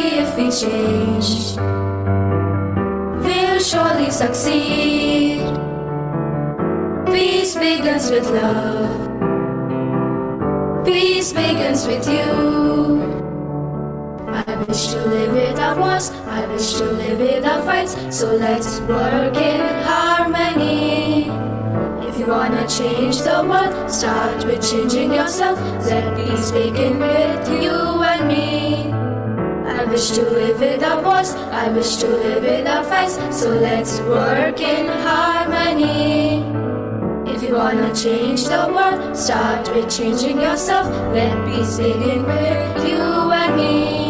if we change, we'll surely succeed. Peace begins with love. Peace begins with you. I wish to live without wars, I wish to live without fights. So let's work in harmony. If you wanna change the world, start with changing yourself. Let peace begin with you and me. I wish to live without wars, I wish to live without fights. So let's work in harmony. If you wanna change the world, start with changing yourself. Let peace begin with you and me.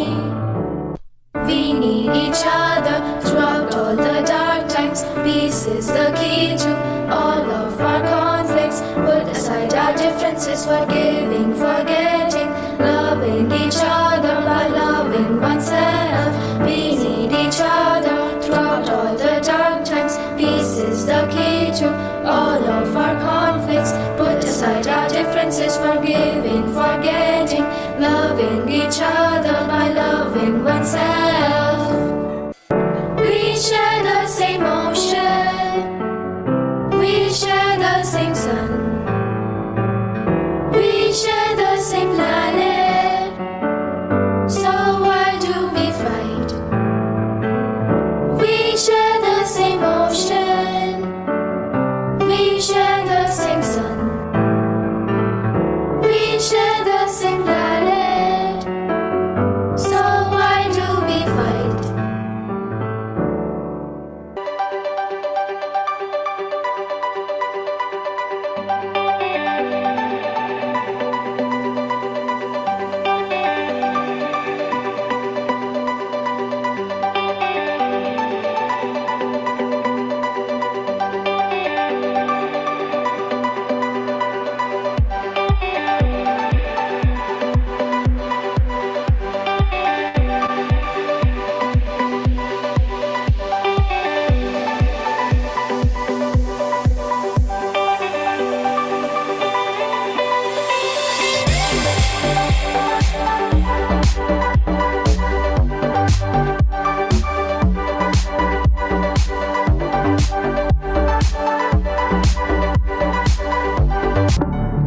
We need each other throughout all the dark times. Peace is the key to all of our conflicts. Put aside our differences, forgiving, forgetting, loving each other by loving oneself. We need each other throughout all the dark times. Peace is the key to all of our conflicts. Put aside our differences, forgiving, forgetting, loving each other by loving oneself. We share the same ocean, we share the same sun, we share the same planet. So why do we fight? We share the same ocean, we share the same sun, we share the same planet. So why do we fight?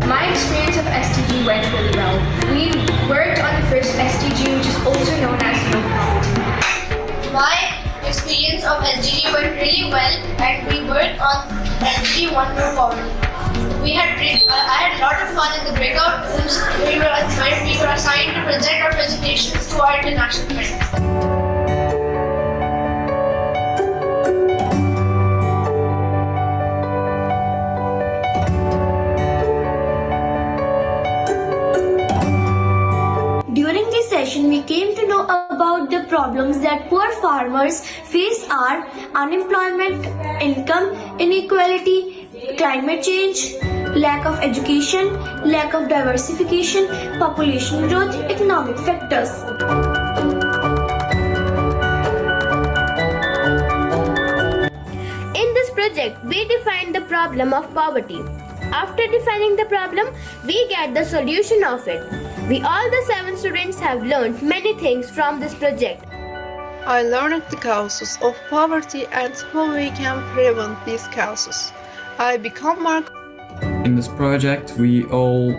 My experience of SDG went really well. We worked on the first SDG, which is also known as no poverty. My experience of SDG went really well, and we worked on SDG 1 no poverty. I had a lot of fun in the breakout rooms where we were assigned to present our presentations to our international friends. During this session, we came to know about the problems that poor farmers face are unemployment, income inequality, climate change, lack of education, lack of diversification, population growth, economic factors. In this project, we defined the problem of poverty. After defining the problem, we get the solution of it. We all the 7 students have learned many things from this project. I learned the causes of poverty and how we can prevent these causes. I become more. In this project, we all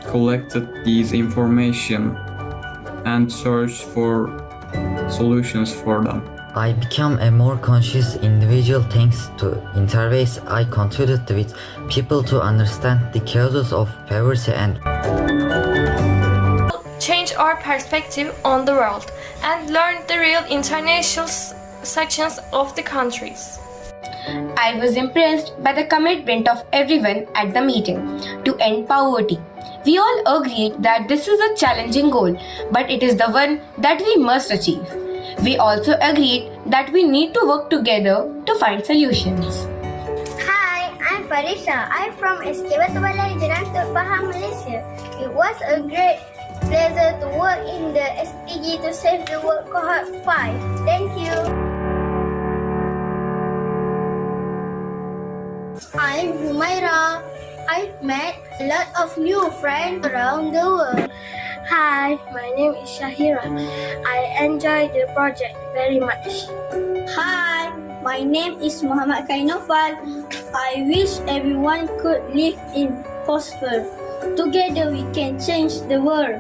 collected these information and searched for solutions for them. I became a more conscious individual thanks to interviews I conducted with people to understand the causes of poverty and change our perspective on the world and learn the real international sections of the countries. I was impressed by the commitment of everyone at the meeting to end poverty. We all agreed that this is a challenging goal, but it is the one that we must achieve. We also agreed that we need to work together to find solutions. Hi, I'm Farisha. I'm from SDG's2SAVETHEWORLD, Malaysia. It was a great pleasure to work in the SDG to Save the World Cohort 5. Thank you. I'm Humaira. I've met a lot of new friends around the world. Hi, my name is Shahira. I enjoyed the project very much. Hi, my name is Muhammad Kainofal. I wish everyone could live in prosper. Together we can change the world.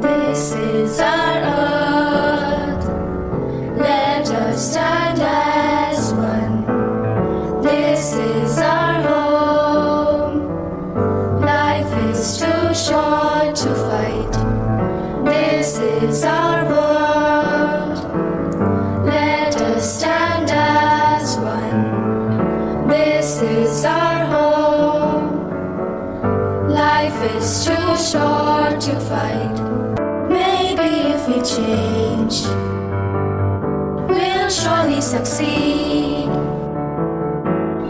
This is our earth. Let us stand as one. This is our home. Life is too short to fight. This is our world. Let us stand as one. This is our home. Life is too short to fight. Maybe if we change, we'll surely succeed.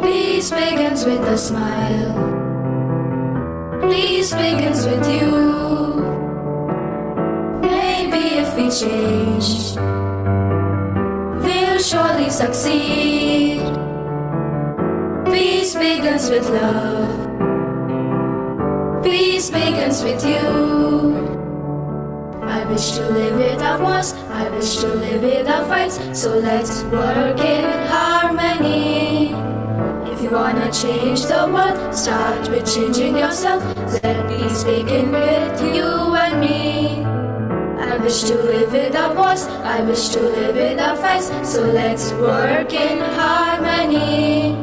Peace begins with a smile. Peace begins with you. Maybe if we change, we'll surely succeed. Peace begins with love. Peace begins with you. I wish to live without wars, I wish to live without fights. So let's work in harmony. If you wanna change the world, start with changing yourself. Let peace begin with you and me. I wish to live without wars, I wish to live without fights. So let's work in harmony.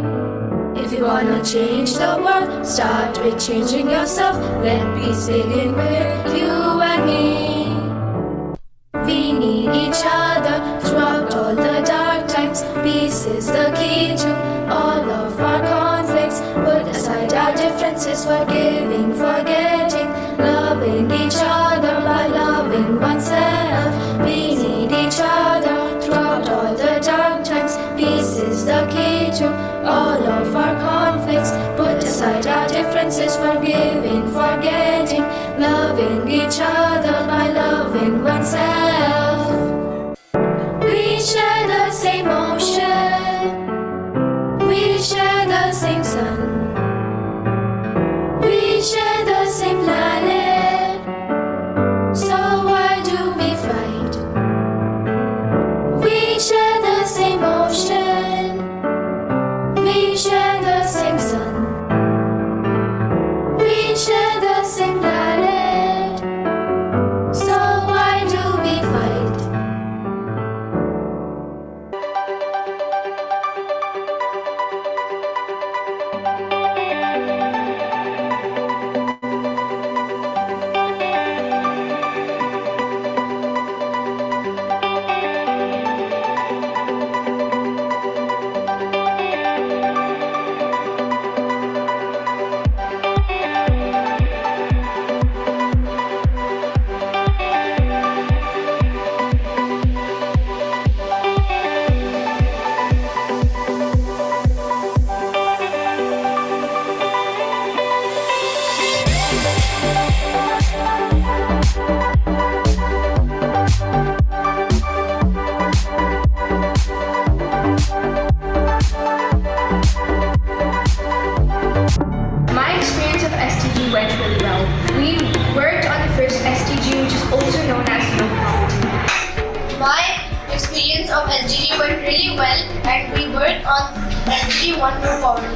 If you wanna change the world, start with changing yourself. Let peace begin with you and me. We need each other throughout all the dark times. Peace is the key to all of our conflicts. Put aside our differences, forgiving, forgetting, loving each other by loving oneself. We need each other throughout all the dark times. Peace is the key to all of our conflicts. Put aside our differences, forgiving, forgetting, loving each other by loving oneself. We share the same ocean. We share the same sun. We share the same planet. So why do we fight? We share the same ocean. We share the same sun. We share the same planet. So why do we fight? My experience of SDG went really well. We worked on the first SDG, which is also known as no poverty. My experience of SDG went really well, and we worked on SDG 1 no poverty.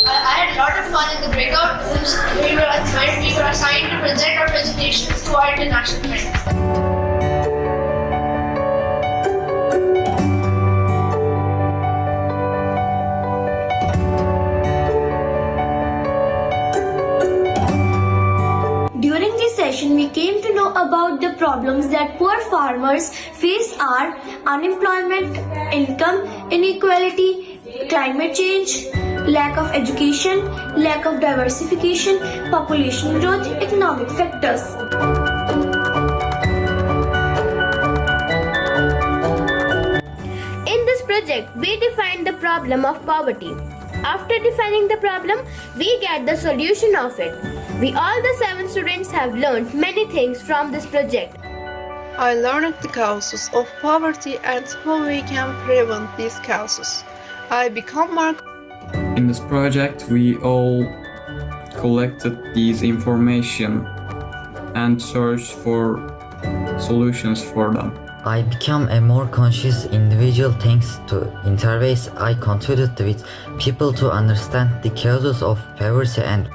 I had a lot of fun in the breakout rooms. We were assigned to present our presentations to our international friends. During this session, we came to know about the problems that poor farmers face are unemployment, income inequality, climate change, lack of education, lack of diversification, population growth, economic factors. In this project, we defined the problem of poverty. After defining the problem, we get the solution of it. We all the 7 students have learned many things from this project. I learned the causes of poverty and how we can prevent these causes. I become more. In this project, we all collected these information and searched for solutions for them. I became a more conscious individual thanks to interviews I conducted with people to understand the causes of poverty and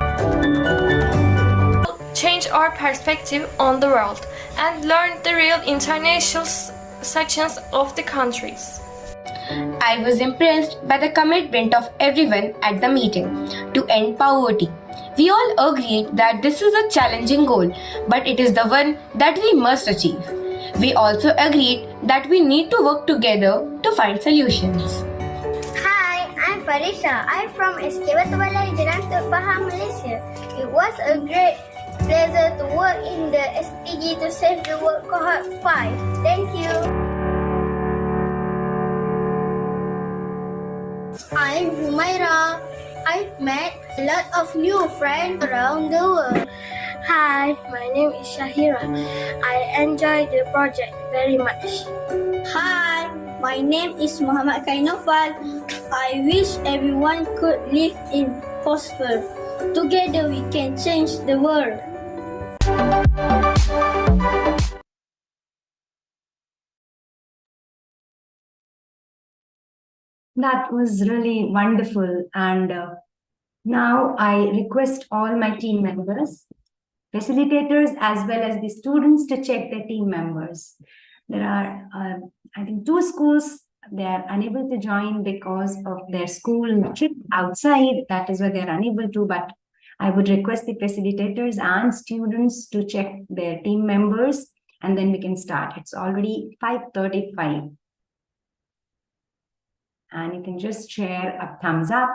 Change our perspective on the world and learn the real international sections of the countries. I was impressed by the commitment of everyone at the meeting to end poverty. We all agreed that this is a challenging goal, but it is the one that we must achieve. We also agreed that we need to work together to find solutions. Hi, I'm Farisha. I'm from SDG's2SAVETHEWORLD, Malaysia. It was a great pleasure to work in the SDG2SAVETHEWORLD Cohort 5. Thank you. I'm Humaira. I've met a lot of new friends around the world. Hi, my name is Shahira. I enjoy the project very much. Hi, my name is Muhammad Kainofal. I wish everyone could live in prosper. Together we can change the world. That was really wonderful. And now I request all my team members, facilitators, as well as the students to check their team members. There are, I think, 2 schools. They are unable to join because of their school trip outside. That is why they are unable to. But I would request the facilitators and students to check their team members, and then we can start. It's already 5:35. And you can just share a thumbs up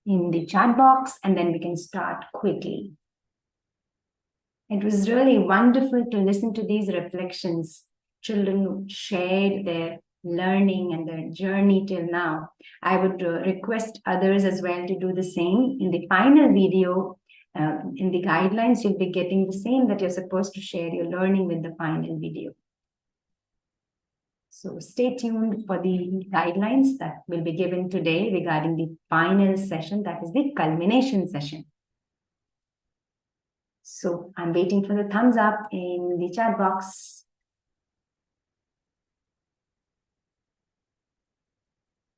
in the chat box, and then we can start quickly. It was really wonderful to listen to these reflections. Children shared their learning and their journey till now. I would request others as well to do the same. In the final video, in the guidelines, you'll be getting the same, that you're supposed to share your learning with the final video. So stay tuned for the guidelines that will be given today regarding the final session, that is the culmination session. So I'm waiting for the thumbs up in the chat box.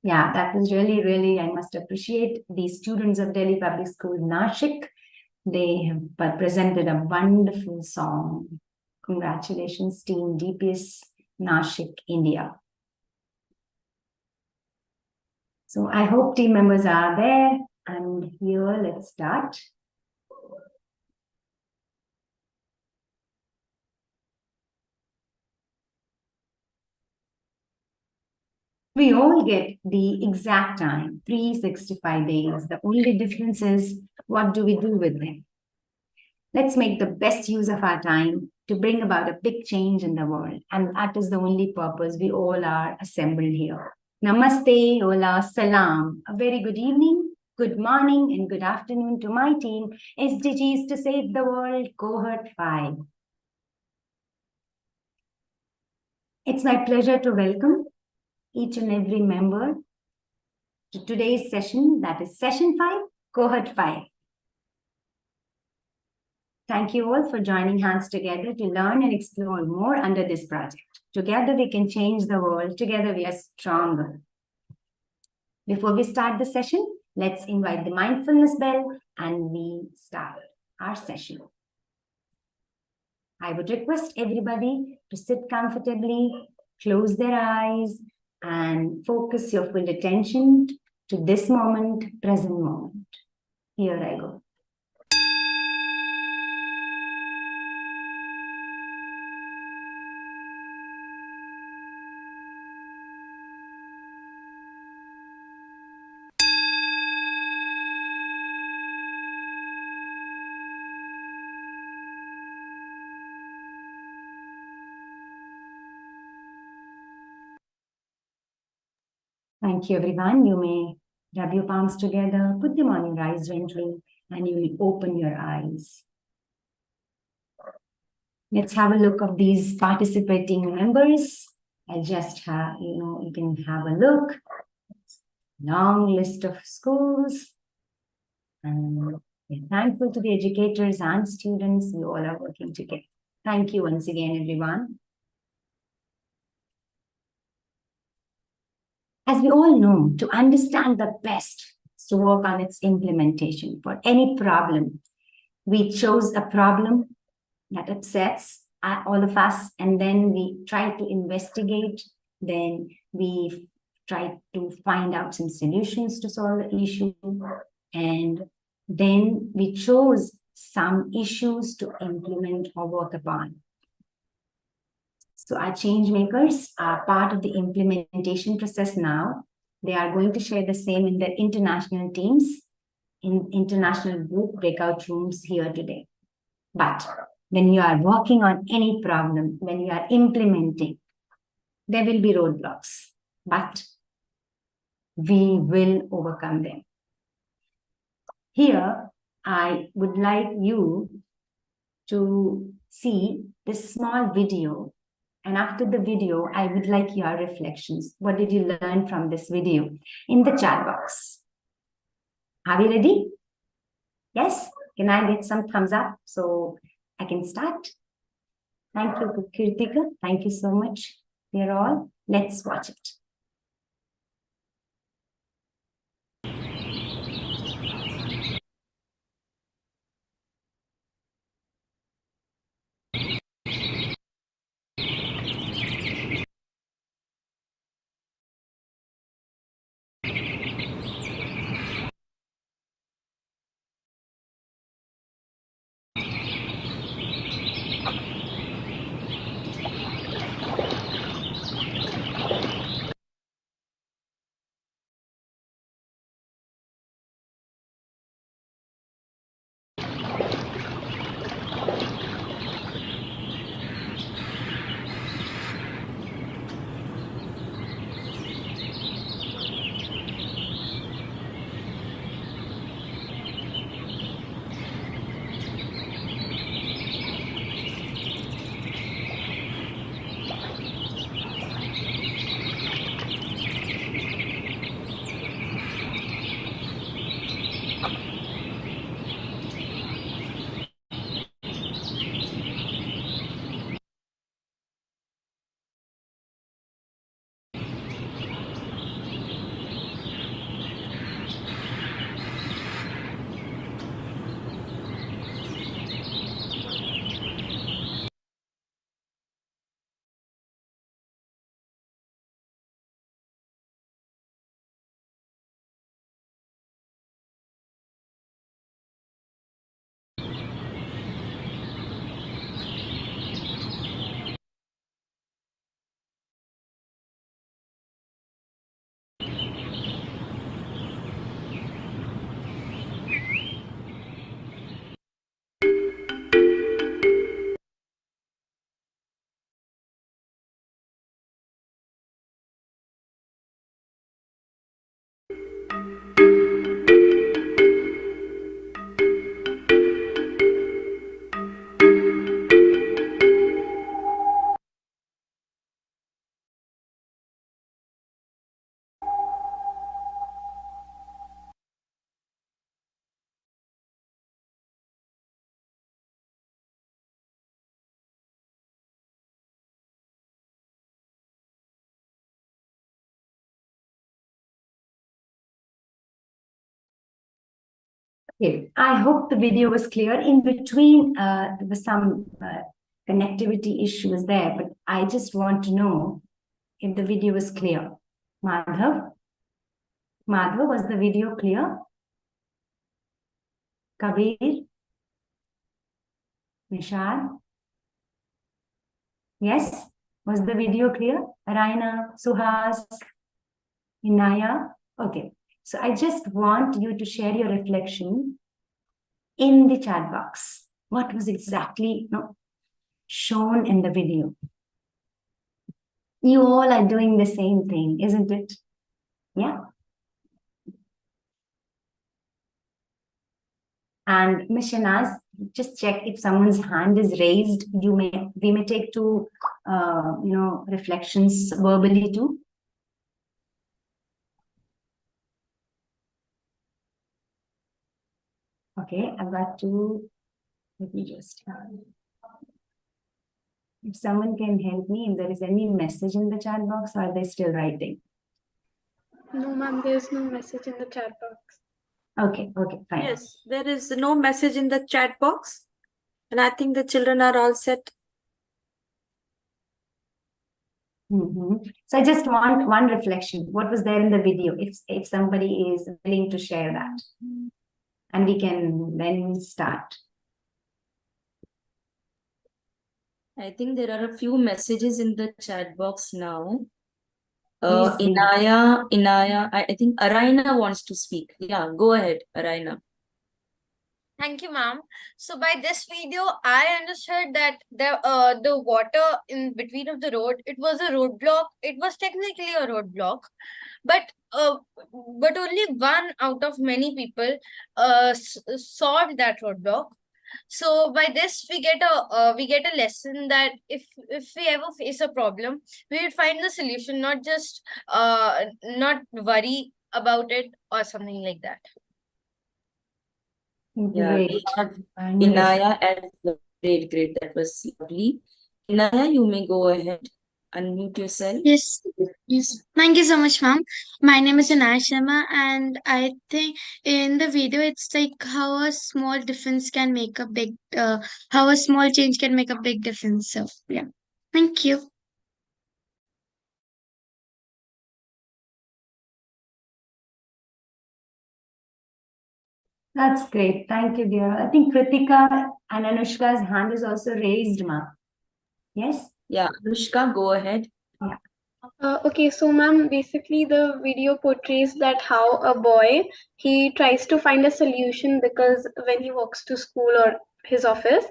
Yeah, that was really, I must appreciate the students of Delhi Public School, Nashik. They have presented a wonderful song. Congratulations, team DPS Nashik, India. So I hope team members are there, and here let's start. We all get the exact time, 365 days. The only difference is, what do we do with them? Let's make the best use of our time to bring about a big change in the world. And that is the only purpose we all are assembled here. Namaste, hola, salam. A very good evening, good morning, and good afternoon to my team, SDGs to Save the World, Cohort 5. It's my pleasure to welcome each and every member to today's session, that is session 5, Cohort 5. Thank you all for joining hands together to learn and explore more under this project. Together we can change the world. Together we are stronger. Before we start the session, let's invite the mindfulness bell and we start our session. I would request everybody to sit comfortably, close their eyes, and focus your full attention to this moment, present moment. Here I go. Thank you, everyone. You may Rub your palms together, put them on your eyes gently, and you will open your eyes. Let's have a look of these participating members. I'll just have, you can have a look. Long list of schools. And we're thankful to the educators and students. We all are working together. Thank you once again, everyone. As we all know, to understand the best is to work on its implementation. For any problem, we chose a problem that upsets all of us, and then we try to investigate, then we try to find out some solutions to solve the issue, and then we chose some issues to implement or work upon. So our change makers are part of the implementation process now. They are going to share the same in their international teams, in international group breakout rooms here today. But when you are working on any problem, when you are implementing, there will be roadblocks, but we will overcome them. Here, I would like you to see this small video. And after the video, I would like your reflections. What did you learn from this video in the chat box? Are we ready? Yes? Can I get some thumbs up so I can start? Thank you, Kirtika. Thank you so much. Dear all, let's watch it. Okay, I hope the video was clear. In between, there was some connectivity issues there, but I just want to know if the video was clear. Madhav? Madhav, was the video clear? Kabir? Nishad? Yes? Was the video clear? Raina, Suhas, Inaya? Okay. So I just want you to share your reflection in the chat box. What was exactly shown in the video? You all are doing the same thing, isn't it? Yeah? And Ms. Shanaz, just check if someone's hand is raised. We may take two, reflections verbally too. Okay, I've got two. Let me just. If someone can help me, if there is any message in the chat box, or are they still writing? No, ma'am, there's no message in the chat box. Okay, fine. Yes, there is no message in the chat box. And I think the children are all set. So I just want one reflection. What was there in the video? If somebody is willing to share that. And we can then start. I think there are a few messages in the chat box now. Please, Inaya, I think Araina wants to speak. Yeah, go ahead, Araina. Thank you, ma'am. So by this video, I understood that the water in between of the road, it was a roadblock. It was technically a roadblock, but only one out of many people solved that roadblock. So by this, we get a lesson that if we ever face a problem, we will find the solution, not just not worry about it or something like that. Yeah, we have Inaya and great. That was lovely. Inaya, you may go ahead. Unmute yourself. Yes. Thank you so much, ma'am. My name is Anaya Sharma, and I think in the video it's like how a small difference can make a big, how a small change can make a big difference. So yeah, thank you. That's great. Thank you, dear. I think Kritika and Anushka's hand is also raised, ma. Yes? Yeah, Anushka, go ahead. Yeah. Okay, so ma'am, basically the video portrays that how a boy, he tries to find a solution because when he walks to school or his office,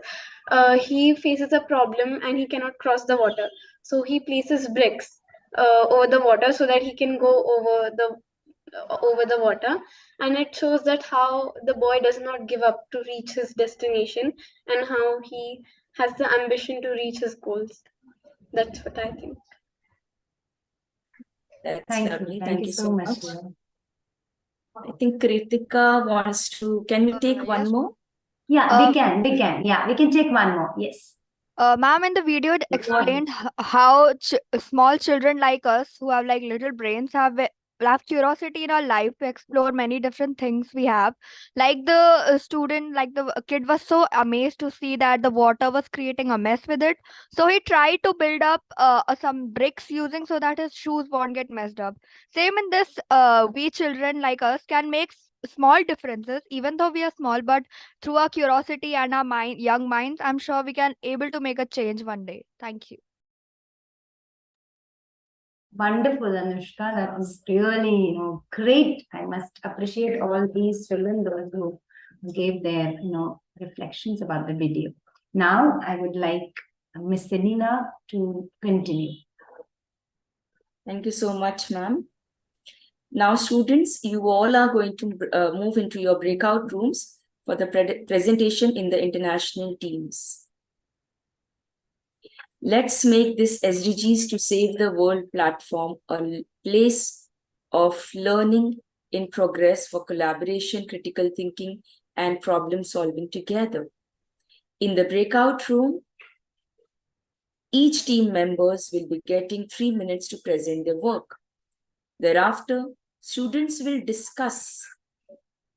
he faces a problem and he cannot cross the water. So he places bricks over the water so that he can go over the water, and it shows that how the boy does not give up to reach his destination and how he has the ambition to reach his goals. That's what I think. That's lovely. Thank you so much. Dear. I think Kritika wants to. Can we take one more? Yeah, we can. Yeah, we can take one more. Yes. Ma'am, in the video it explained how small children like us who have like little brains have curiosity in our life to explore many different things we have. Like the student, like the kid was so amazed to see that the water was creating a mess with it. So he tried to build up some bricks using so that his shoes won't get messed up. Same in this, we children like us can make small differences even though we are small, but through our curiosity and our young minds, I'm sure we can able to make a change one day. Thank you. Wonderful, Anushka. That was really, great. I must appreciate all these children, those who gave their, reflections about the video. Now, I would like Miss Selina to continue. Thank you so much, ma'am. Now, students, you all are going to move into your breakout rooms for the presentation in the international teams. Let's make this SDGs to Save the World platform a place of learning in progress for collaboration, critical thinking, and problem solving together. In the breakout room, each team members will be getting 3 minutes to present their work. Thereafter, students will discuss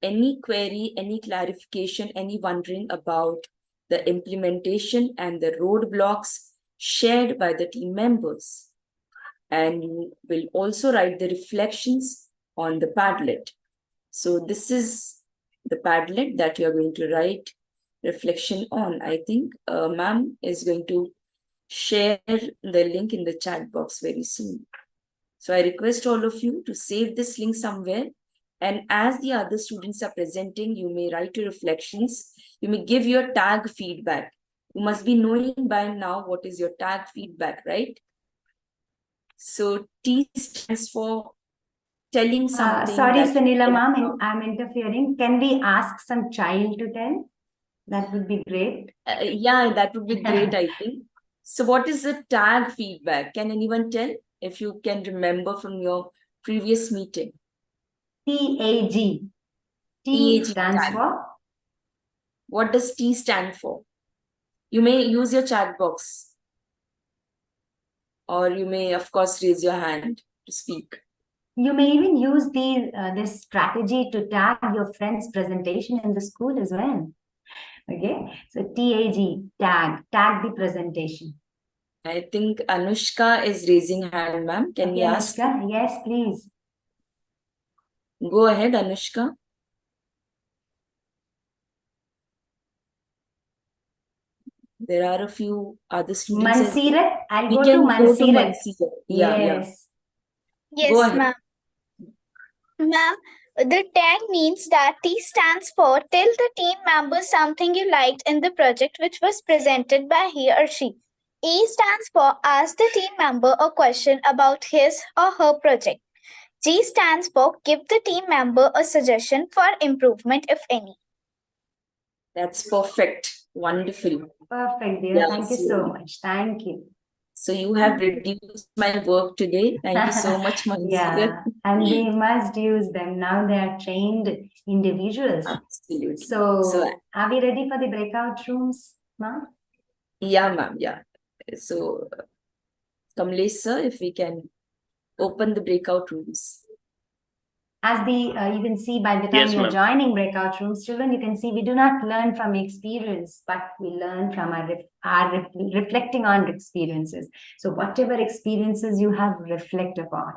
any query, any clarification, any wondering about the implementation and the roadblocks shared by the team members. And you will also write the reflections on the Padlet. So this is the Padlet that you are going to write reflection on. I think ma'am is going to share the link in the chat box very soon. So I request all of you to save this link somewhere. And as the other students are presenting, you may write your reflections. You may give your tag feedback. You must be knowing by now what is your tag feedback, right? So T stands for telling something. Sorry, that Sanila ma'am, I'm interfering. Can we ask some child to tell? That would be great. Yeah, that would be great, I think. So what is the tag feedback? Can anyone tell if you can remember from your previous meeting? TAG. T TAG stands tag. for? What does T stand for? You may use your chat box, or you may, of course, raise your hand to speak. You may even use this strategy to tag your friend's presentation in the school as well. Okay, so tag the presentation. I think Anushka is raising hand, ma'am. Can we ask? Anushka, yes, please. Go ahead, Anushka. There are a few other students. Mansirat, I'll we go can to go to Mansirat. Mansirat. Yeah, Yes. yeah. Go Yes, ahead. ma'am. Ma'am, the tag means that T stands for tell the team member something you liked in the project which was presented by he or she. E stands for ask the team member a question about his or her project. G stands for give the team member a suggestion for improvement if any. That's perfect. Wonderful. Perfect, dear. Yeah, Thank you so much. Thank you. So you have reduced my work today. Thank you so much, Mansirat. Yeah, and we must use them. Now they are trained individuals. Absolutely. So are we ready for the breakout rooms, ma'am? Yeah, ma'am. Yeah. So, Kamlesh sir, if we can open the breakout rooms. As you can see by the time you're joining breakout rooms, children, you can see we do not learn from experience, but we learn from our reflecting on experiences. So whatever experiences you have, reflect upon.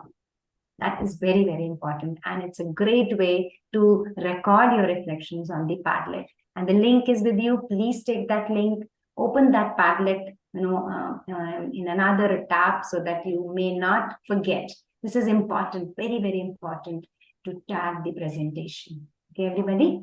That is very, very important. And it's a great way to record your reflections on the Padlet. And the link is with you. Please take that link, open that Padlet, in another tab so that you may not forget. This is important, very, very important to tag the presentation. Okay, everybody?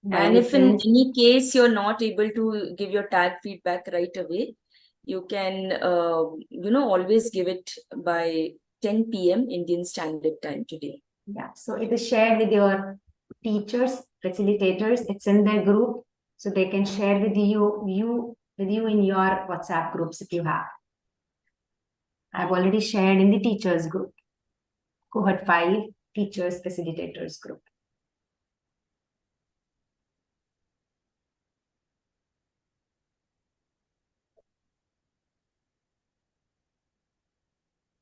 And if in any case you're not able to give your tag feedback right away, you can, always give it by 10 p.m. Indian Standard Time today. Yeah, so it is shared with your teachers, facilitators. It's in their group, so they can share with you in your WhatsApp groups if you have. I've already shared in the teachers group, Cohort 5 teachers facilitators group.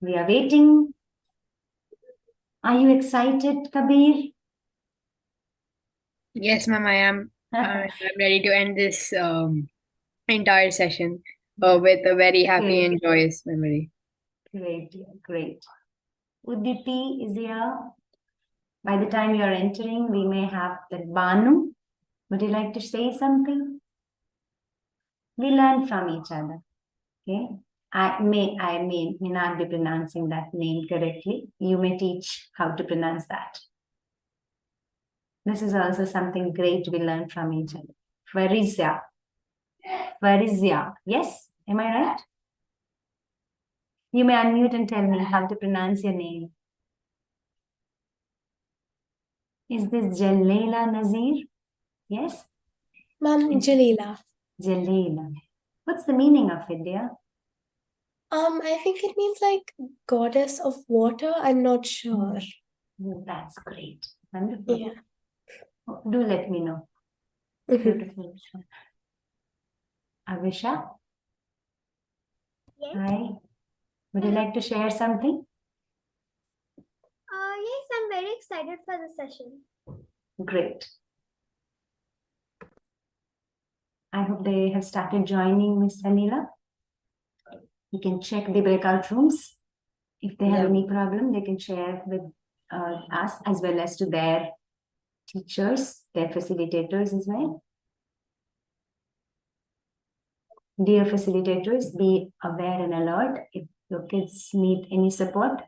We are waiting. Are you excited, Kabir? Yes, ma'am, I am. I'm ready to end this entire session with a very happy and joyous memory. Great, great. Uditi is here. By the time you are entering, we may have the Banu. Would you like to say something? We learn from each other. Okay. I may not be pronouncing that name correctly. You may teach how to pronounce that. This is also something great we learn from each other. Farizia. Farizia. Yes? Am I right? You may unmute and tell me how to pronounce your name. Is this Jalila Nazir? Yes? Ma'am, Jalila. Jalila. What's the meaning of it, dear? I think it means like goddess of water. I'm not sure. That's great. Wonderful. Yeah. Do let me know. Beautiful. Avisha? Yes. Hi. Would you like to share something? Yes, I'm very excited for the session. Great. I hope they have started joining Miss Anila. You can check the breakout rooms. If they have any problem, they can share with us as well as to their teachers, their facilitators as well. Dear facilitators, be aware and alert if your kids need any support.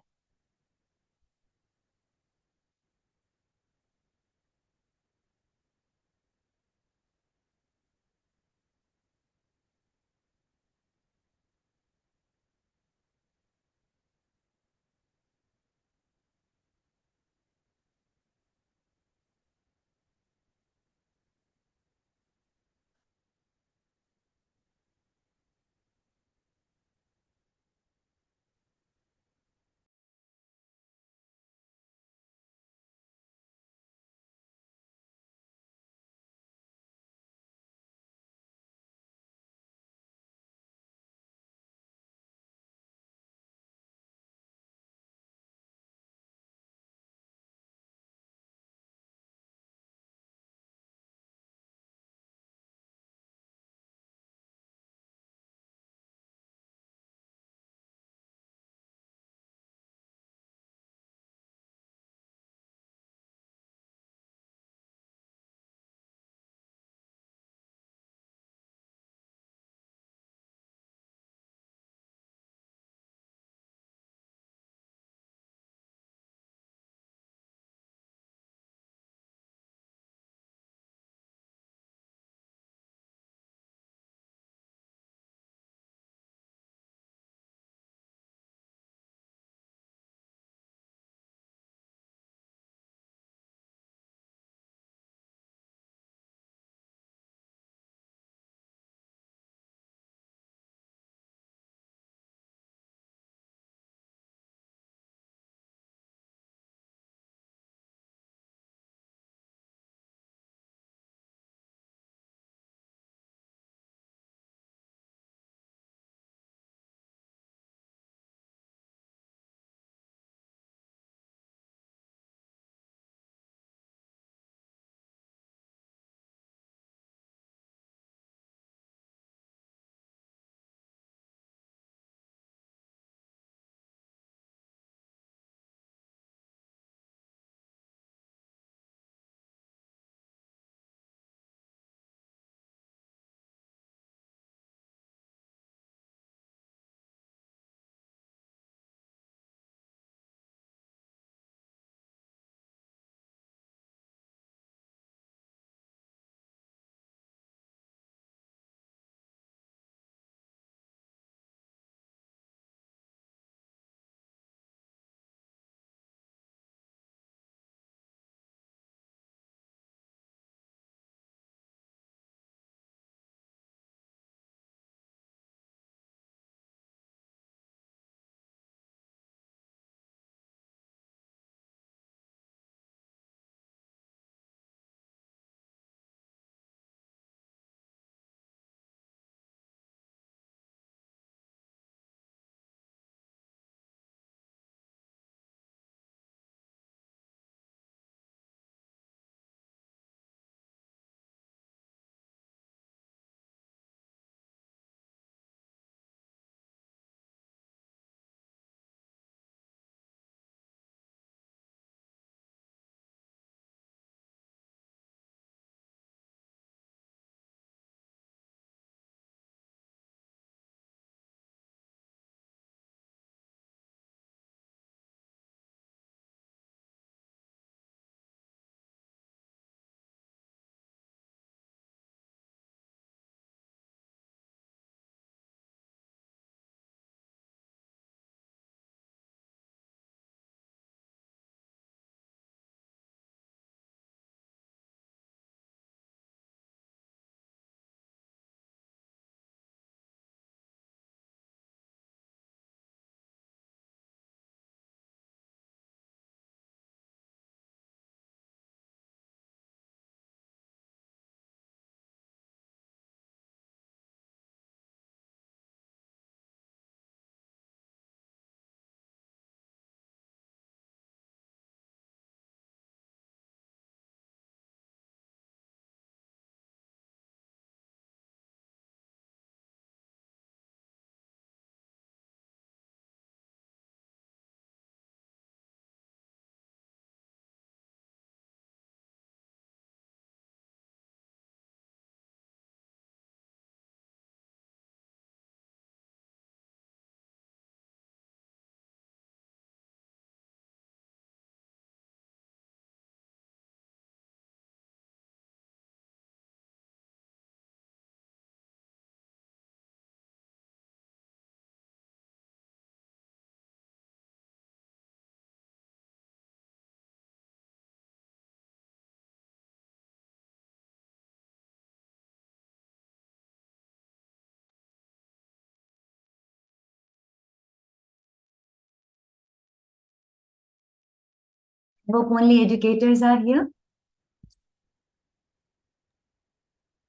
Hope only educators are here.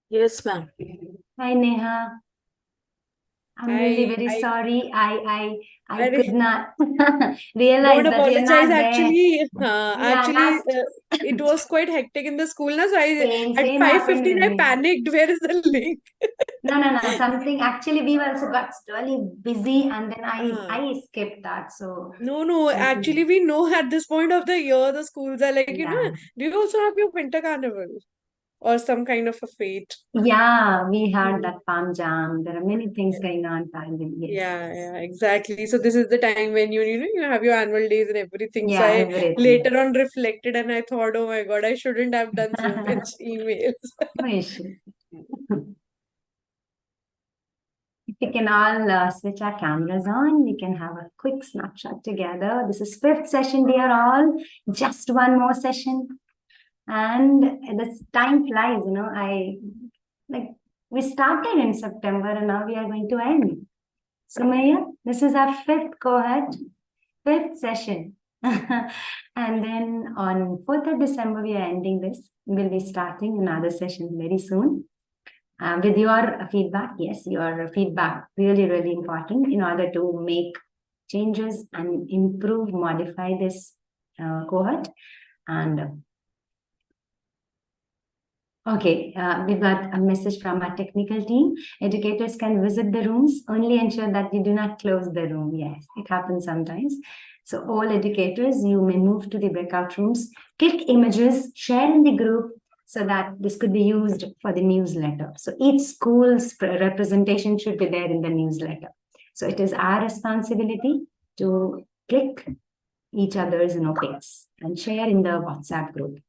Yes, ma'am. Hi, Neha. I'm really very sorry. I could not realize Don't that you're apologize. not there. Yeah, Actually, it was quite hectic in the school now. So at same happened 5:15 with I me. panicked. Where is the link? No. Something actually we also got really busy, and then I skipped that. So No. this is Actually, we know at this point of the year the schools are like, yeah. do you also have your winter carnival or some kind of a fete? Yeah, we had that palm jam. There are many things going on finally. Yes. Yeah, exactly. So this is the time when you have your annual days and everything. So Yeah, I everything. later on reflected and I thought, oh my God, I shouldn't have done so much emails. No issue. If we can all switch our cameras on, we can have a quick snapshot together. This is 5th session, dear all. Just one more session. And this time flies, we started in September and now we are going to end. So Maya, this is our 5th cohort, 5th session. And then on 4th of December, we are ending this. We'll be starting another session very soon. With your feedback, yes, your feedback really, really important in order to make changes and improve, modify this cohort. And okay, we got a message from our technical team. Educators can visit the rooms, only ensure that you do not close the room. Yes, it happens sometimes. So all educators, you may move to the breakout rooms, click images, share in the group, so that this could be used for the newsletter. So each school's representation should be there in the newsletter. So it is our responsibility to click each other's pics and share in the WhatsApp group.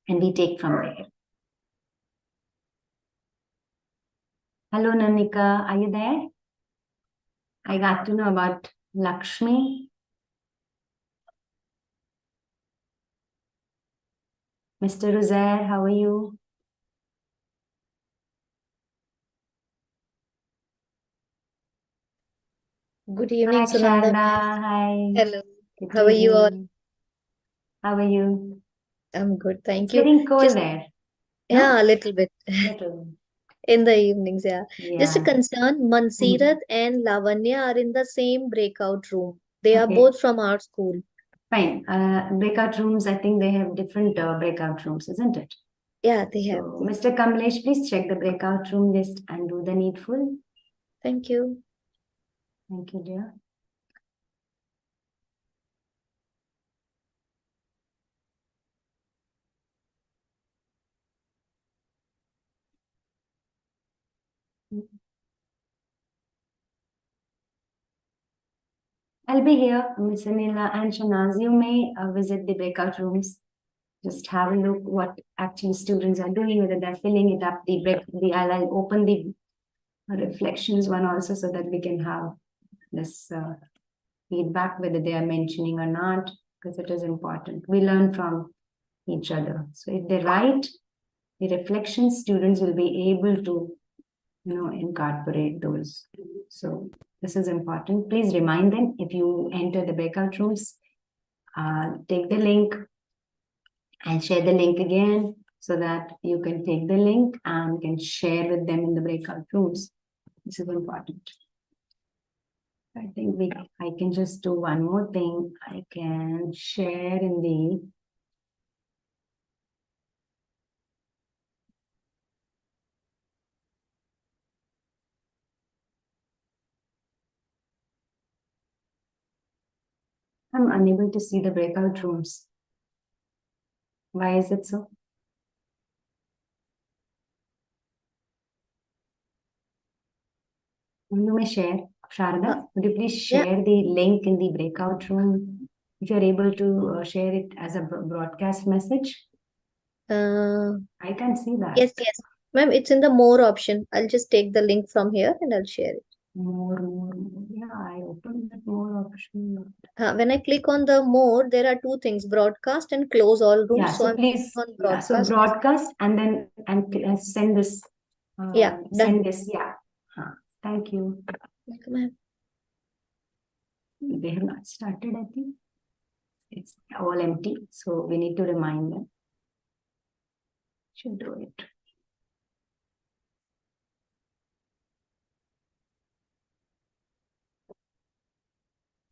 And we take from there. Hello, Nanika. Are you there? I got to know about Lakshmi. Mr. Uzair, how are you? Good evening, Hi, Sunanda. Sharda. Hi. Hello. Good How are you all? evening. How are you? I'm good, thank It's you. getting cold Just there. yeah, a little bit Little. in the evenings, yeah. Just a Yeah. concern, Mansirat and Lavanya are in the same breakout room. They are Okay. both from our school. Fine. Breakout rooms, I think they have different breakout rooms, isn't it? Yeah, they have. So, Mr. Kamlesh, please check the breakout room list and do the needful. Thank you. Thank you, dear. I'll be here, Ms. Anila and Shanaz. You may visit the breakout rooms. Just have a look what actually students are doing, whether they're filling it up. I'll open the reflections one also so that we can have this feedback, whether they are mentioning or not, because it is important. We learn from each other. So if they write the reflections, students will be able to, incorporate those. So this is important. Please remind them if you enter the breakout rooms, take the link and share the link again so that you can take the link and can share with them in the breakout rooms. This is important. I think I can just do one more thing. I can share in the I'm unable to see the breakout rooms. Why is it so? You may share. Sharda, would you please share the link in the breakout room if you're able to share it as a broadcast message? I can see that. Yes. Ma'am, it's in the more option. I'll just take the link from here and I'll share it. More. Yeah, I opened that more option. When I click on the more, there are two things, broadcast and close all rooms. Yeah, so I'm please, on broadcast. so broadcast and then send this. Yeah, done. Send this, yeah. Thank you. Welcome, ma'am. They have not started, I think. It's all empty, so we need to remind them. Should do it.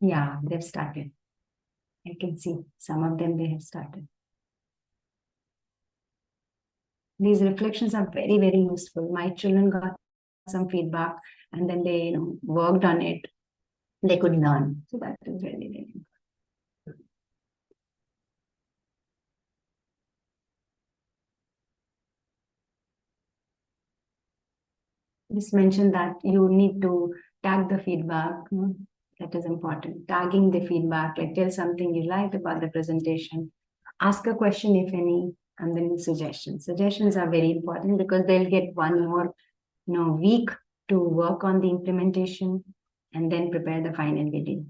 Yeah, they've started. I can see some of them, they have started. These reflections are very, very useful. My children got some feedback and then they worked on it. They could learn. So that is really, really important. Just mention that you need to tag the feedback. That is important. Tagging the feedback, like tell something you liked about the presentation. Ask a question if any, and then suggestions. Suggestions are very important because they'll get one more week to work on the implementation and then prepare the final video.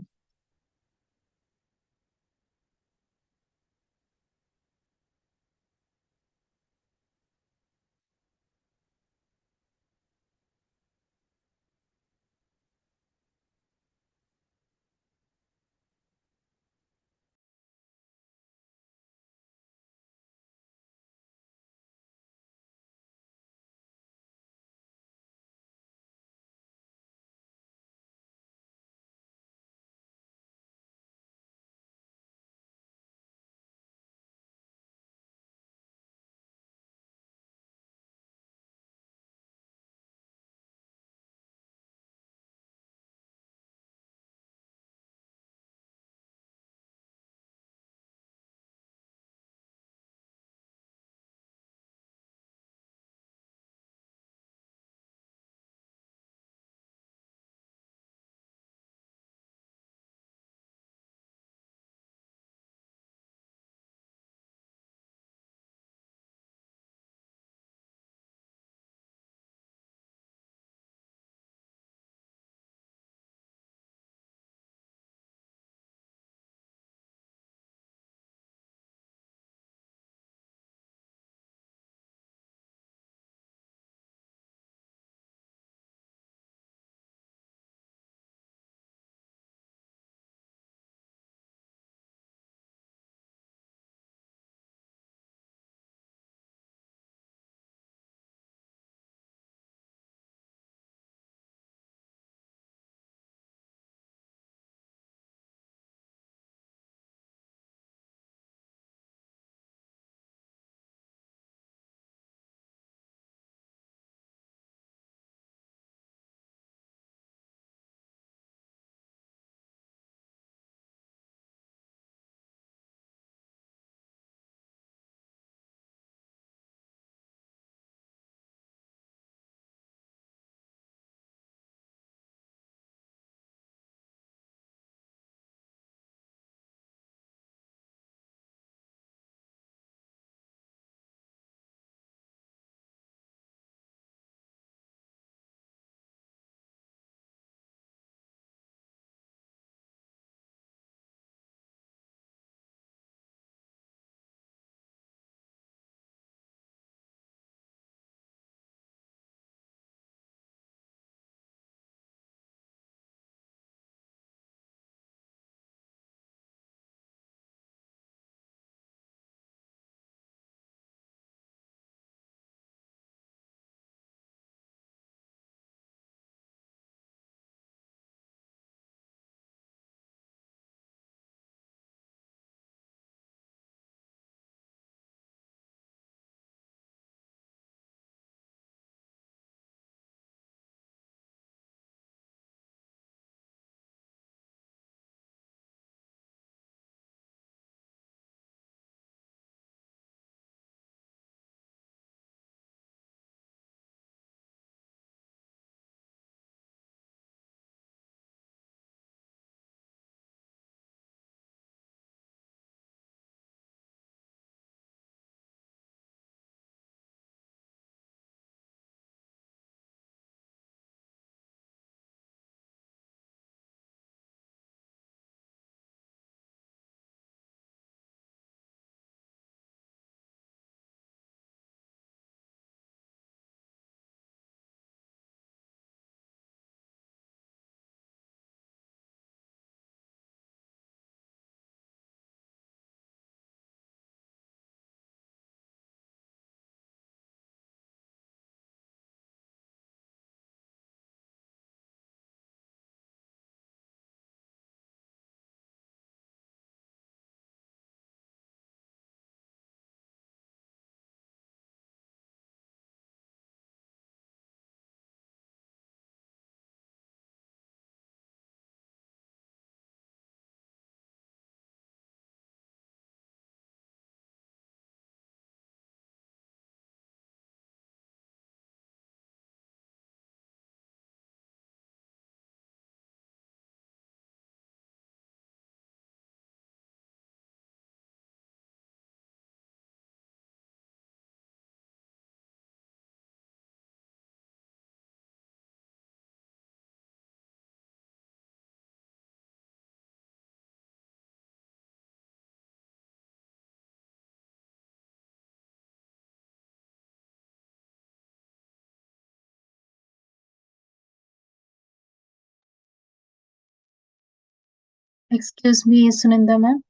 Excuse me, Sunanda ma'am.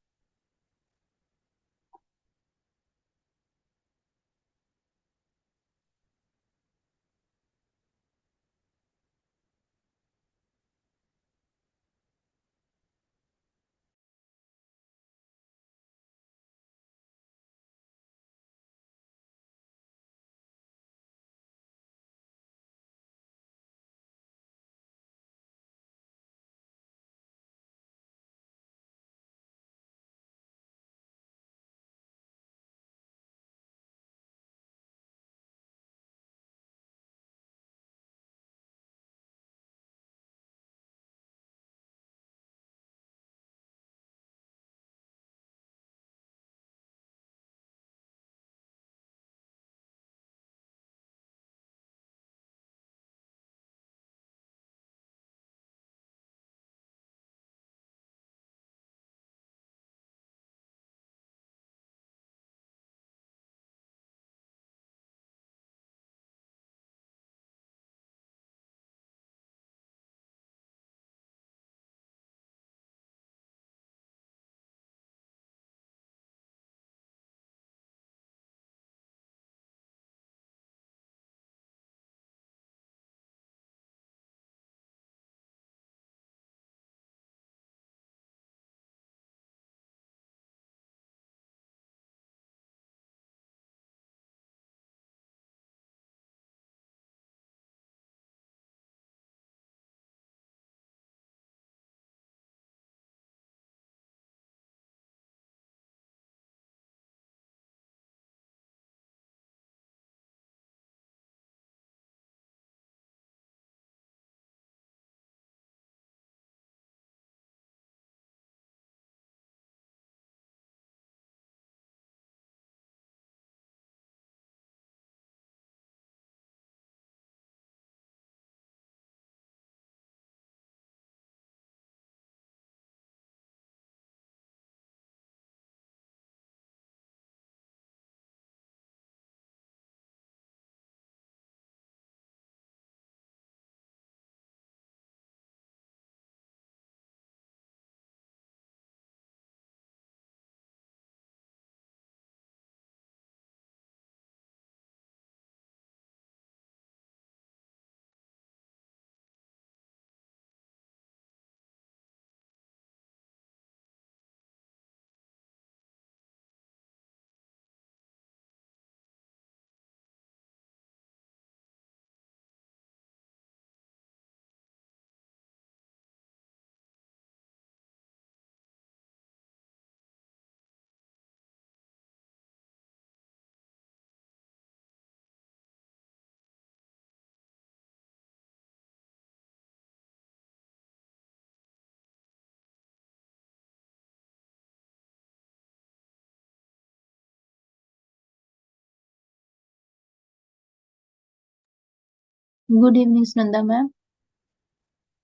Good evening, Sunanda ma'am.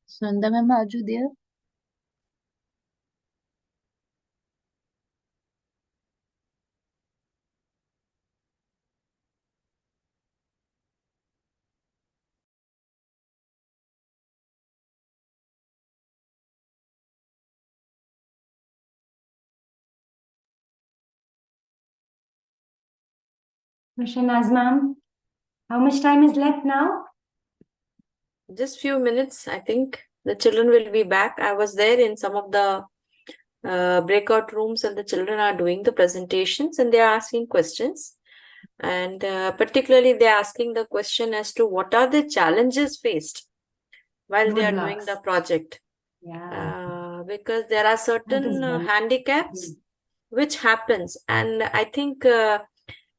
Sunanda ma'am, are you there? Shanaz ma'am, how much time is left now? Just few minutes, I think. The children will be back. I was there in some of the breakout rooms, and the children are doing the presentations and they are asking questions. And particularly, they're asking the question as to what are the challenges faced while they are doing the project. Because there are certain handicaps which happens, and I think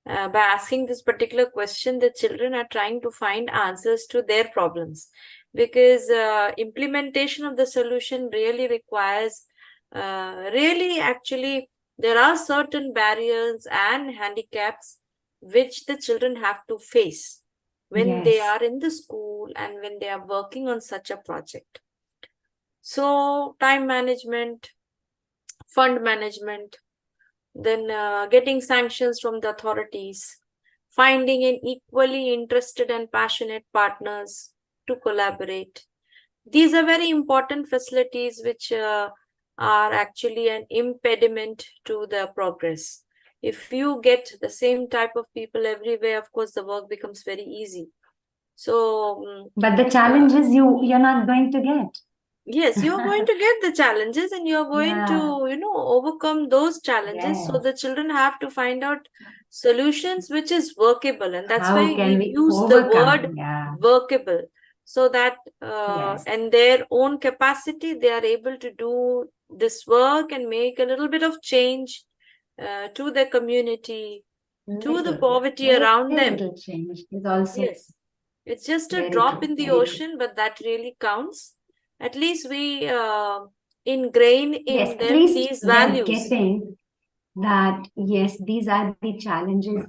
by asking this particular question, the children are trying to find answers to their problems, because implementation of the solution really requires actually there are certain barriers and handicaps which the children have to face when they are in the school and when they are working on such a project. So time management, fund management, then getting sanctions from the authorities, finding an equally interested and passionate partners to collaborate. These are very important facilities which are actually an impediment to the progress. If you get the same type of people everywhere, of course, the work becomes very easy. So, but the challenge is you're not going to get. Yes, you're going to get the challenges and you're going Yeah. to, overcome those challenges. So Yes. the children have to find out solutions which is workable. And that's How why can we use the overcome? word Yeah. workable. So that Yes. and their own capacity, they are able to do this work and make a little bit of change to their community, to the Little, poverty very around them. little change is also Yes. It's just a very drop true, in the very true. ocean, but that really counts. At least we ingrain in Yes, at them least these they're values. getting that, yes, these are the challenges.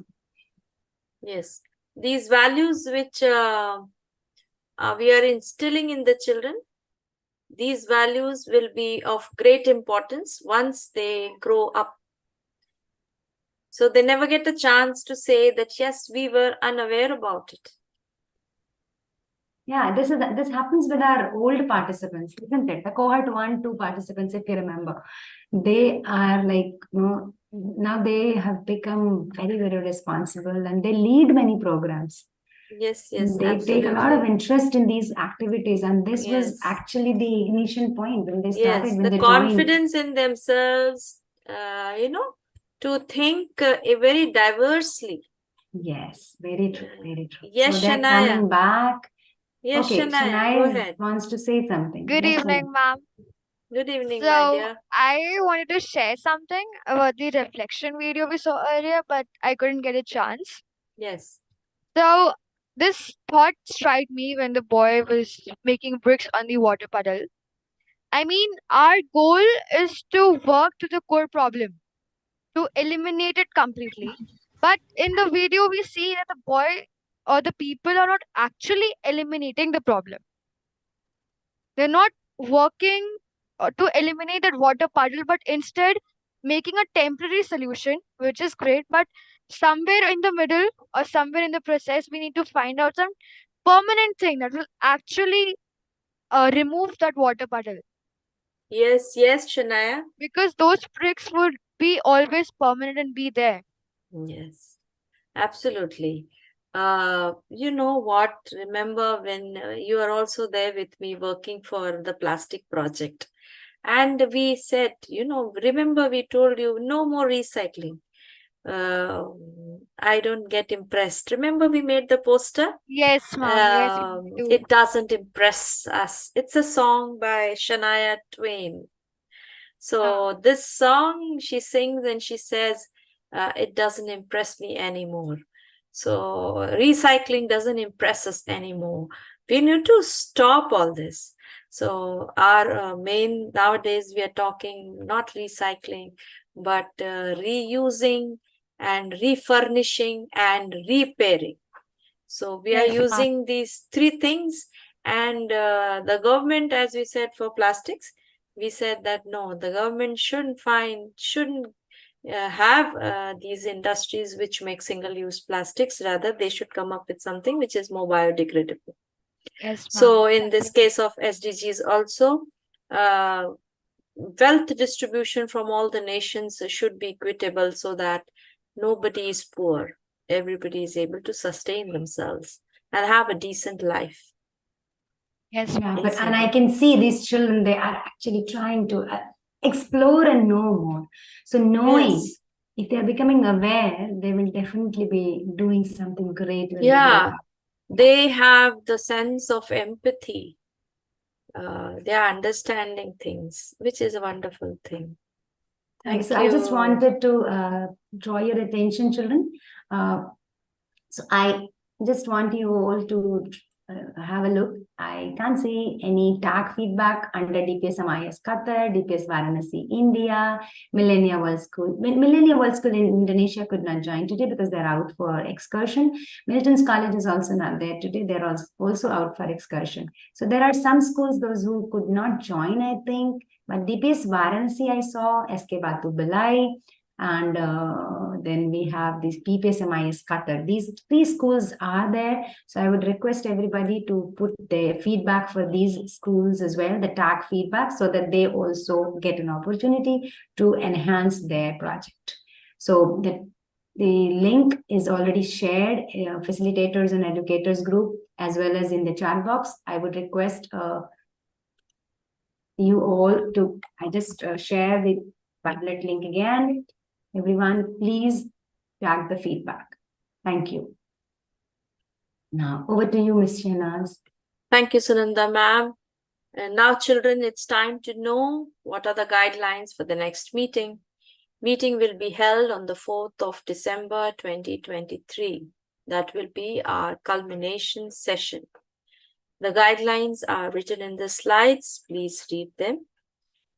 Yes, these values which we are instilling in the children, these values will be of great importance once they grow up. So they never get a chance to say that, yes, we were unaware about it. Yeah, this happens with our old participants, isn't it? The cohort 1, 2 participants, if you remember, they are like, now they have become very, very responsible and they lead many programs. Yes, yes, they absolutely. take a lot of interest in these activities, and this was Yes. actually the ignition point when they started, Yes, when the they joined. confidence in themselves, to think very diversely. Yes, very true, very true. Yes, So they're Shania. coming back. Yes, Okay, Shania, go Shania ahead. wants to say something. Good Yes, evening, ma'am. Good evening, my So dear. I wanted to share something about the reflection video we saw earlier, but I couldn't get a chance. Yes. So this thought struck me when the boy was making bricks on the water puddle. I mean, our goal is to work to the core problem, to eliminate it completely. But in the video, we see that the boy or the people are not actually eliminating the problem. They're not working to eliminate that water puddle, but instead making a temporary solution, which is great. But somewhere in the middle or somewhere in the process, we need to find out some permanent thing that will actually remove that water puddle. Yes, yes, Shania. Because those bricks would be always permanent and be there. Yes, absolutely. You know what? Remember when you are also there with me working for the plastic project. And we said, remember we told you no more recycling. I don't get impressed. Remember we made the poster? Yes, ma'am. Yes, we do. It doesn't impress us. It's a song by Shania Twain. So this song she sings and she says, it doesn't impress me anymore. So recycling doesn't impress us anymore. We need to stop all this. So our main nowadays we are talking not recycling, but reusing and refurnishing and repairing. So we are using these 3 things, and the government, as we said for plastics, we said that no, the government shouldn't have these industries which make single-use plastics. Rather, they should come up with something which is more biodegradable. Yes, so in this case of SDGs also, wealth distribution from all the nations should be equitable so that nobody is poor. Everybody is able to sustain themselves and have a decent life. Yes, yeah, and I can see these children, they are actually trying to explore and know more. So knowing, if they're becoming aware, they will definitely be doing something great. Yeah, they have the sense of empathy. They are understanding things, which is a wonderful thing. Thank so you. I just wanted to draw your attention, children. So I just want you all to have a look. I can't see any tag feedback under DPS MIS Qatar, DPS Varanasi India, Millennia World School. Millennia World School in Indonesia could not join today because they're out for excursion. Milton's College is also not there today. They're also out for excursion. So there are some schools, those who could not join, I think. But DPS Varanasi I saw, SK Batu Belai, and then we have this PPSMIS Qatar. These 3 schools are there. So I would request everybody to put their feedback for these schools as well, the tag feedback, so that they also get an opportunity to enhance their project. So the link is already shared, facilitators and educators group, as well as in the chat box. I would request you all to, I just share the Padlet link again. Everyone, please tag the feedback. Thank you. Now, over to you, Ms. Shehnaz. Thank you, Sunanda ma'am. And now, children, it's time to know what are the guidelines for the next meeting. Meeting will be held on the 4th of December 2023. That will be our culmination session. The guidelines are written in the slides. Please read them.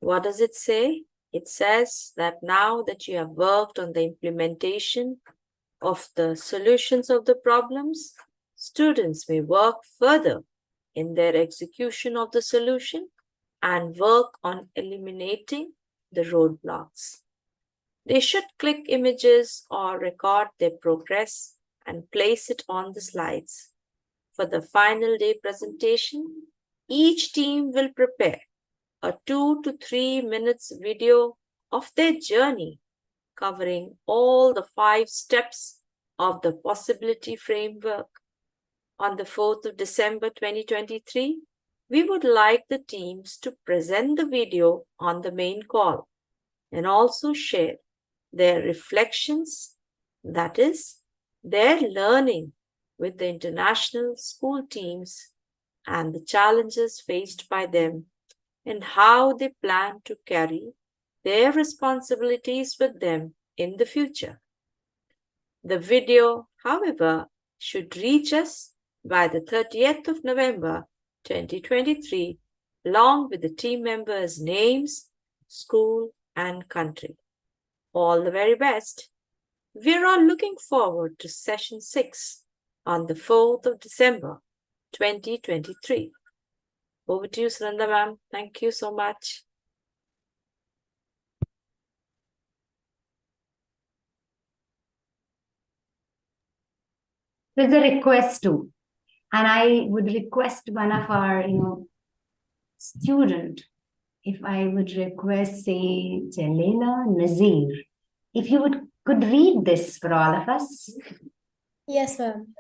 What does it say? It says that now that you have worked on the implementation of the solutions of the problems, students may work further in their execution of the solution and work on eliminating the roadblocks. They should click images or record their progress and place it on the slides. For the final day presentation, each team will prepare a 2 to 3 minutes video of their journey, covering all the 5 steps of the possibility framework. On the 4th of December 2023, we would like the teams to present the video on the main call and also share their reflections, that is, their learning with the international school teams and the challenges faced by them and how they plan to carry their responsibilities with them in the future. The video, however, should reach us by the 30th of November 2023, along with the team members' names, school, and country. All the very best. We're all looking forward to session 6 on the 4th of December 2023. Over to you, Sunanda ma'am. Thank you so much. There's a request too. And I would request one of our, student, if I would request, say, Jalila Nazir, if you could read this for all of us. Yes, ma'am.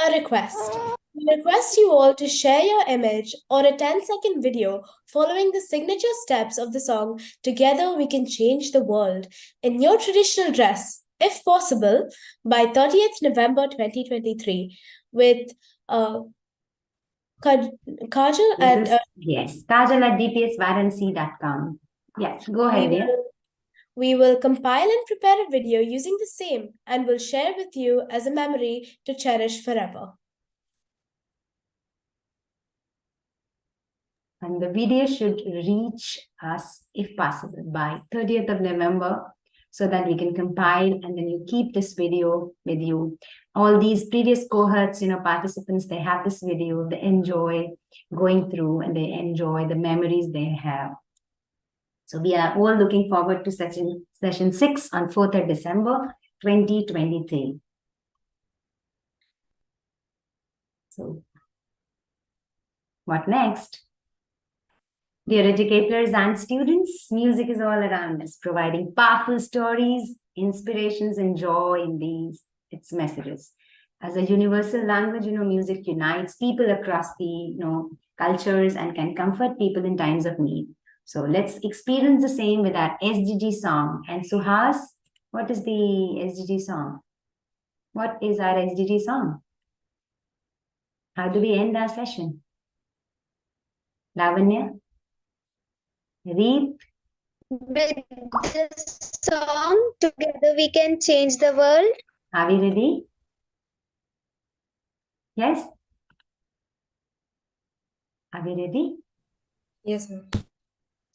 A request. We request you all to share your image or a 10-second video following the signature steps of the song Together We Can Change the World in your traditional dress, if possible, by 30th November 2023 with Kajal at... Yes, Kajal at dpsvarancy.com. Yes, go ahead, dear. We will compile and prepare a video using the same and will share with you as a memory to cherish forever. And the video should reach us, if possible, by 30th of November, so that we can compile and then you keep this video with you. All these previous cohorts, participants, they have this video, they enjoy going through and they enjoy the memories they have. So we are all looking forward to session 6 on 4th of December, 2023. So what next? Dear educators and students, music is all around us, providing powerful stories, inspirations, and joy in its messages. As a universal language, music unites people across the, cultures and can comfort people in times of need. So let's experience the same with our SDG song. And Suhas, what is the SDG song? What is our SDG song? How do we end our session? Lavanya? Read. With this song, Together We Can Change the World. Are we ready? Yes? Are we ready? Yes, ma'am.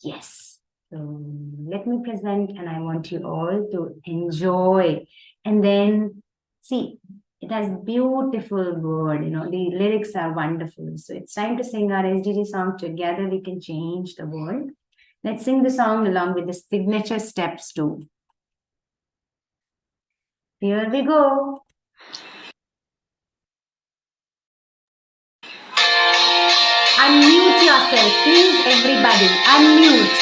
Yes. So let me present and I want you all to enjoy. And then see, it has beautiful word, the lyrics are wonderful. So it's time to sing our SDG song, Together We Can Change the World. Let's sing the song along with the signature steps too. Here we go. Unmute yourself, please, everybody. Unmute.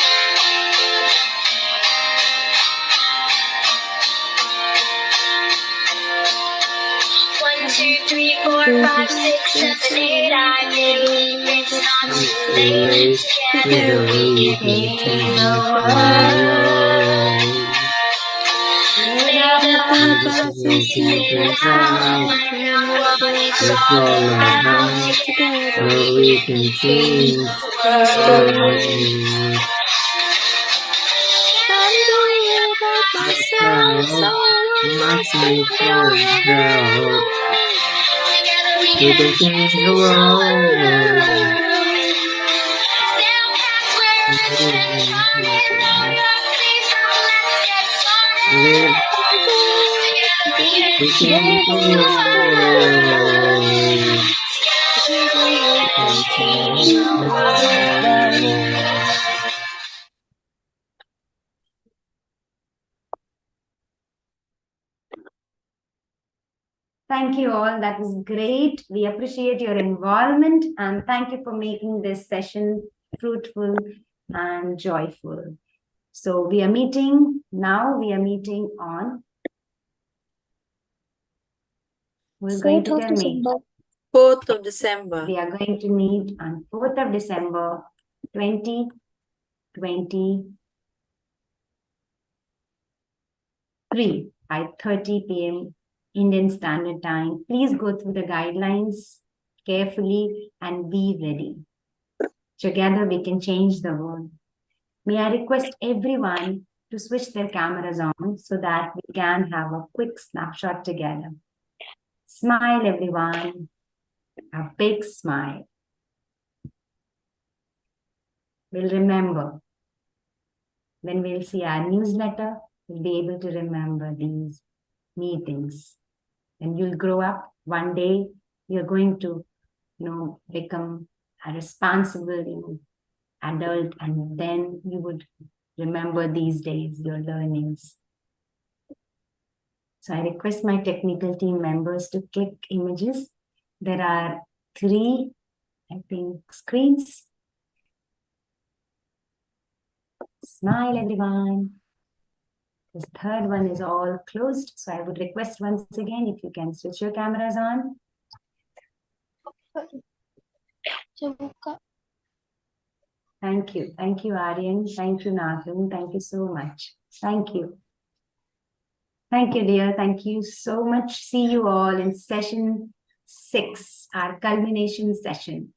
One, two, three, four, five, six, seven, eight. I believe it's not too late. Together we can change the world. That's all about. Together we can change the world. I'm doing it by myself, so I What's don't in for your help? Together we We can change the world. Live. We change the world. We can change the world. Thank you all. That was great. We appreciate your involvement and thank you for making this session fruitful and joyful. So we are meeting now. We are meeting on. Who's going to tell me? 4th of December. We are going to meet on 4th of December, 2023 at 30 p.m. Indian Standard Time. Please go through the guidelines carefully and be ready. Together we can change the world. May I request everyone to switch their cameras on so that we can have a quick snapshot together. Smile, everyone. A big smile. We'll remember. When we'll see our newsletter, we'll be able to remember these meetings. And you'll grow up. One day, you're going to, become a responsible, adult, and then you would remember these days, your learnings. So I request my technical team members to click images. There are 3, I think, screens. Smile, everyone. This third one is all closed. So I would request once again, if you can switch your cameras on. Thank you. Thank you, Aryan. Thank you, Nathan. Thank you so much. Thank you. Thank you, dear. Thank you so much. See you all in session 6, our culmination session.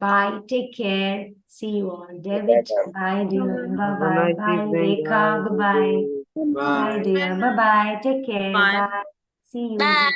Bye. Take care. See you all. David, bye, dear. Bye-bye. Bye, Rekha. Bye-bye. Bye, dear. Bye-bye. Take care. Bye. See you. Bye.